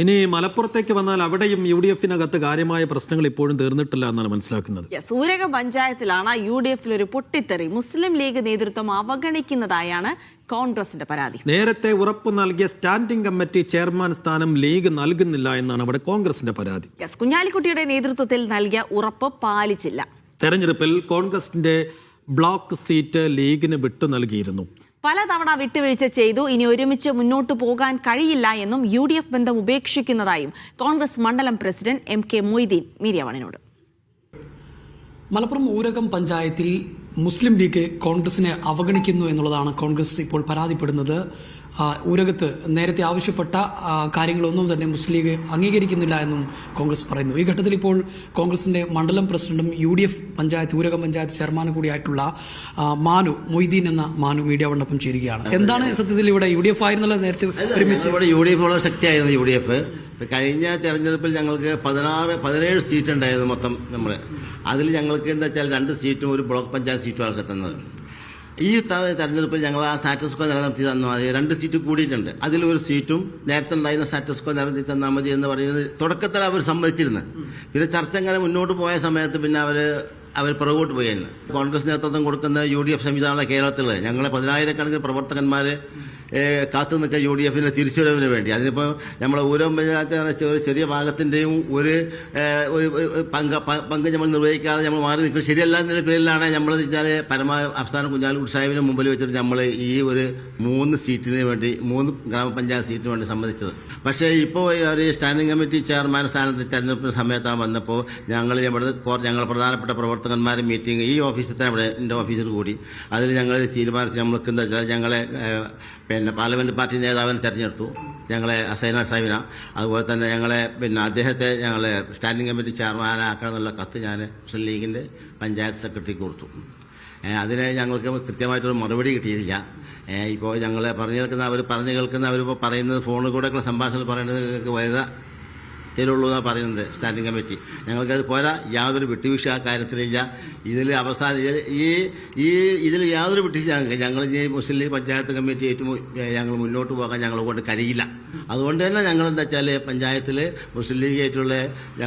ഇനി മലപ്പുറത്തേക്ക് വന്നാൽ അവിടെയും UDF-നകത്ത് കാര്യമായ പ്രശ്നങ്ങൾ ഇപ്പോഴും തീർന്നിട്ടില്ല എന്നാണ് മനസ്സിലാക്കുന്നത്. ഊരകം പഞ്ചായത്തിലാണ് UDF-ൽ ഒരു പൊട്ടിത്തെറി. മുസ്ലിം ലീഗ് നേതൃത്വം അവഗണിക്കുന്നതായാണ് കോൺഗ്രസിന്റെ പരാതി. നേരത്തെ ഉറപ്പു നൽകിയ സ്റ്റാൻഡിംഗ് കമ്മിറ്റി ചെയർമാൻ സ്ഥാനം ലീഗ് നൽകുന്നില്ല എന്നാണ് അവിടെ കോൺഗ്രസിന്റെ പരാതി. കുഞ്ഞാലിക്കുട്ടിയുടെ നേതൃത്വത്തിൽ നൽകിയ ഉറപ്പ് പാലിച്ചില്ല. തെരഞ്ഞെടുപ്പിൽ കോൺഗ്രസിന്റെ ബ്ലോക്ക് സീറ്റ് ലീഗിന് വിട്ടു നൽകിയിരുന്നു. പലതവണ വിട്ടുവീഴ്ച ചെയ്തു. ഇനി ഒരുമിച്ച് മുന്നോട്ടു പോകാൻ കഴിയില്ല എന്നും UDF ബന്ധം ഉപേക്ഷിക്കുന്നതായും കോൺഗ്രസ് മണ്ഡലം പ്രസിഡന്റ് MK മൊയ്തീൻ മീഡിയ വണിനോട്. മലപ്പുറം ഊരകം പഞ്ചായത്തിൽ മുസ്ലിം ലീഗ് കോൺഗ്രസിനെ അവഗണിക്കുന്നു എന്നുള്ളതാണ് കോൺഗ്രസ് ഇപ്പോൾ പരാതിപ്പെടുന്നത്. ഊരകത്ത് നേരത്തെ ആവശ്യപ്പെട്ട കാര്യങ്ങളൊന്നും തന്നെ മുസ്ലിം ലീഗ് അംഗീകരിക്കുന്നില്ല എന്നും കോൺഗ്രസ് പറയുന്നു. ഈ ഘട്ടത്തിൽ ഇപ്പോൾ കോൺഗ്രസിന്റെ മണ്ഡലം പ്രസിഡന്റും UDF പഞ്ചായത്ത് ഊരകം പഞ്ചായത്ത് ചെയർമാനും കൂടിയായിട്ടുള്ള മൊയ്തീൻ എന്ന മാനു മീഡിയ വണ്ണപ്പം ചേരുകയാണ്. എന്താണ് സത്യത്തിൽ ഇവിടെ UDF ആയിരുന്നല്ലോ നേരത്തെ ഒരുമിച്ച്? ഇവിടെ UDF വളരെ ശക്തിയായിരുന്നു. UDF കഴിഞ്ഞ തെരഞ്ഞെടുപ്പിൽ ഞങ്ങൾക്ക് 17 സീറ്റ് ഉണ്ടായിരുന്നു മൊത്തം. അതിൽ ഞങ്ങൾക്ക് എന്താ വെച്ചാൽ 2 സീറ്റും ഒരു ബ്ലോക്ക് പഞ്ചായത്ത് സീറ്റും ആൾക്ക് തന്നത്. ഈ തെരഞ്ഞെടുപ്പിൽ ഞങ്ങൾ ആ സ്റ്റാറ്റസ് കോ നിലനിർത്തി തന്നാൽ മതി. 2 സീറ്റ് കൂടിയിട്ടുണ്ട്. അതിലൊരു സീറ്റും നേരത്തെ ഉണ്ടായിരുന്ന സ്റ്റാറ്റസ് കോ നിലനിർത്തി തന്നാൽ മതി എന്ന് പറയുന്നത് തുടക്കത്തിൽ അവർ സമ്മതിച്ചിരുന്നു. പിന്നെ ചർച്ച അങ്ങനെ മുന്നോട്ട് പോയ സമയത്ത് പിന്നെ അവർ പുറകോട്ട് പോയിരുന്നു. കോൺഗ്രസ് നേതൃത്വം കൊടുക്കുന്ന UDF സംവിധാനമാണ് കേരളത്തിൽ. ഞങ്ങളെ 10,000-കണക്കിന് പ്രവർത്തകന്മാർ കാത്തു നിൽക്കുക UDF-ന്റെ തിരിച്ചുവരവിന് വേണ്ടി. അതിനിപ്പോൾ നമ്മളെ ഊരകം പഞ്ചായത്ത് ചെറിയ ഭാഗത്തിൻ്റെയും ഒരു പങ്ക് നമ്മൾ നിർവഹിക്കാതെ നമ്മൾ മാറി നിൽക്കുന്നത് ശരിയല്ല എന്ന പേരിലാണ് നമ്മൾ വെച്ചാൽ അഫ്സാൻ കുഞ്ഞാലിക്കുട്ടി സാഹിബിന് മുമ്പിൽ വെച്ചിട്ട് നമ്മൾ ഈ ഒരു 3 സീറ്റിന് വേണ്ടി 3 ഗ്രാമപഞ്ചായത്ത് സീറ്റിന് വേണ്ടി സമ്മതിച്ചത്. പക്ഷേ ഇപ്പോൾ ഒരു സ്റ്റാൻഡിംഗ് കമ്മിറ്റി ചെയർമാൻ സ്ഥാനത്ത് തെരഞ്ഞെടുപ്പിന് സമയത്താണ് വന്നപ്പോൾ ഞങ്ങൾ പ്രധാനപ്പെട്ട പ്രവർത്തകന്മാർ മീറ്റിംഗ് ഈ ഓഫീസിൽ തന്നെ ഇവിടെ എൻ്റെ ഓഫീസിൽ കൂടി അതിൽ ഞങ്ങൾ തീരുമാനിച്ച് നമ്മൾക്ക് എന്താ വെച്ചാൽ ഞങ്ങളെ പാർലമെന്റ് പാർട്ടി നേതാവിനെ തെരഞ്ഞെടുത്തു. ഞങ്ങളെ അസൈന സാഹിബിന. അതുപോലെ തന്നെ ഞങ്ങളെ അദ്ദേഹത്തെ ഞങ്ങളെ സ്റ്റാൻഡിംഗ് കമ്മിറ്റി ചെയർമാനാക്കണം എന്നുള്ള കത്ത് ഞാൻ മുസ്ലിം ലീഗിൻ്റെ പഞ്ചായത്ത് സെക്രട്ടറിക്ക് കൊടുത്തു. അതിന് ഞങ്ങൾക്ക് കൃത്യമായിട്ടൊരു മറുപടി കിട്ടിയില്ല. ഇപ്പോൾ ഞങ്ങളെ പറഞ്ഞു കേൾക്കുന്ന അവരിപ്പോൾ പറയുന്നത് ഫോണിൽ കൂടെയൊക്കെ സംഭാഷണത്തിൽ പറയുന്നത് വലുതാ തരുള്ളൂ എന്നാണ് പറയുന്നത് സ്റ്റാൻഡിംഗ് കമ്മിറ്റി. ഞങ്ങൾക്കത് പോരാ, യാതൊരു വിട്ടുവീഴ്ച ആ കാര്യത്തിലില്ല. ഇതിൽ ഇതിൽ യാതൊരു വിട്ടുവീഴ്ച ഞങ്ങൾ മുസ്ലിം ലീഗ് പഞ്ചായത്ത് കമ്മിറ്റി ഞങ്ങൾ മുന്നോട്ട് പോകാൻ ഞങ്ങളെ കൊണ്ട് കഴിയില്ല. അതുകൊണ്ട് തന്നെ ഞങ്ങൾ എന്താ വെച്ചാൽ പഞ്ചായത്തിൽ മുസ്ലിം ലീഗ് ആയിട്ടുള്ള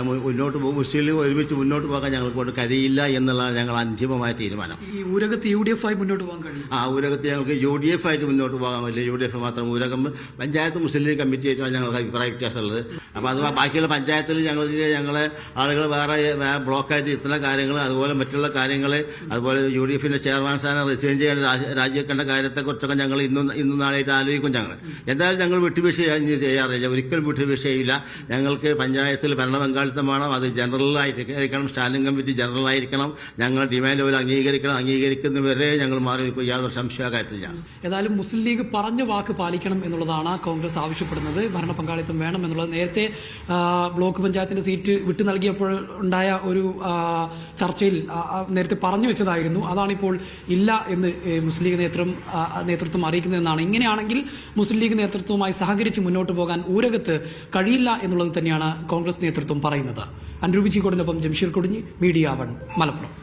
മുന്നോട്ട് പോകും, മുസ്ലിം ലീഗ് ഒരുമിച്ച് മുന്നോട്ട് പോകാൻ ഞങ്ങൾക്ക് കൊണ്ട് കഴിയില്ല എന്നുള്ളതാണ് ഞങ്ങൾ അന്തിമമായ തീരുമാനം. ഈ ഊരകത്ത് UDF ആയി മുന്നോട്ട് പോകാൻ കഴിയും. ഊരകത്ത് ഞങ്ങൾക്ക് UDF ആയിട്ട് മുന്നോട്ട് പോകാൻ പറ്റില്ല. UDF മാത്രം. ഊരകം പഞ്ചായത്ത് മുസ്ലിം ലീഗ് കമ്മിറ്റി ആയിട്ടാണ് ഞങ്ങൾക്ക് അഭിപ്രായ വ്യത്യാസമുള്ളത്. അപ്പോൾ അത് ബാക്കിയുള്ള പഞ്ചായത്തിൽ ഞങ്ങളെ ആളുകൾ വേറെ ബ്ലോക്കായിട്ട് ഇരുത്തുന്ന കാര്യങ്ങൾ, അതുപോലെ മറ്റുള്ള കാര്യങ്ങൾ, അതുപോലെ UDF-ന്റെ ചെയർമാൻ സ്ഥാനം റിസൈൻ ചെയ്യാൻ രാജിവെക്കേണ്ട കാര്യത്തെക്കുറിച്ചൊക്കെ ഞങ്ങൾ ഇന്നും നാളെയായിട്ട് ആലോചിക്കും. എന്തായാലും ഞങ്ങൾ വിട്ടുവീഴ്ച ചെയ്യാറില്ല, ഒരിക്കലും വിട്ടുവീഴ്ച ചെയ്യില്ല. ഞങ്ങൾക്ക് പഞ്ചായത്തിൽ ഭരണ പങ്കാളിത്തം വേണം. അത് ജനറലായിരിക്കണം, സ്റ്റാൻഡിംഗ് കമ്മിറ്റി ജനറലായിരിക്കണം. ഞങ്ങൾ ഡിമാൻഡ് പോലെ അംഗീകരിക്കുന്നവരെ ഞങ്ങൾ മാറി നിൽക്കും, യാതൊരു സംശയ കാര്യത്തില്ല. ഏതായാലും മുസ്ലിം ലീഗ് പറഞ്ഞ വാക്ക് പാലിക്കണം എന്നുള്ളതാണ് കോൺഗ്രസ് ആവശ്യപ്പെടുന്നത്. ഭരണ പങ്കാളിത്തം വേണം എന്നുള്ളത് നേരത്തെ ബ്ലോക്ക് പഞ്ചായത്തിന്റെ സീറ്റ് വിട്ടു നൽകിയപ്പോൾ ഉണ്ടായ ഒരു ചർച്ചയിൽ നേരത്തെ പറഞ്ഞു വെച്ചതായിരുന്നു. അതാണിപ്പോൾ ഇല്ല എന്ന് മുസ്ലിം ലീഗ് നേതൃത്വം അറിയിക്കുന്നതെന്നാണ്. ഇങ്ങനെയാണെങ്കിൽ മുസ്ലിം ലീഗ് നേതൃത്വവുമായി സഹകരിച്ച് മുന്നോട്ട് പോകാൻ ഊരകത്ത് കഴിയില്ല എന്നുള്ളത് തന്നെയാണ് കോൺഗ്രസ് നേതൃത്വം പറയുന്നത്. അൻരൂപി ചീക്കോടിനൊപ്പം ജംഷീർ കൊടിഞ്ഞി, മീഡിയ 1, മലപ്പുറം.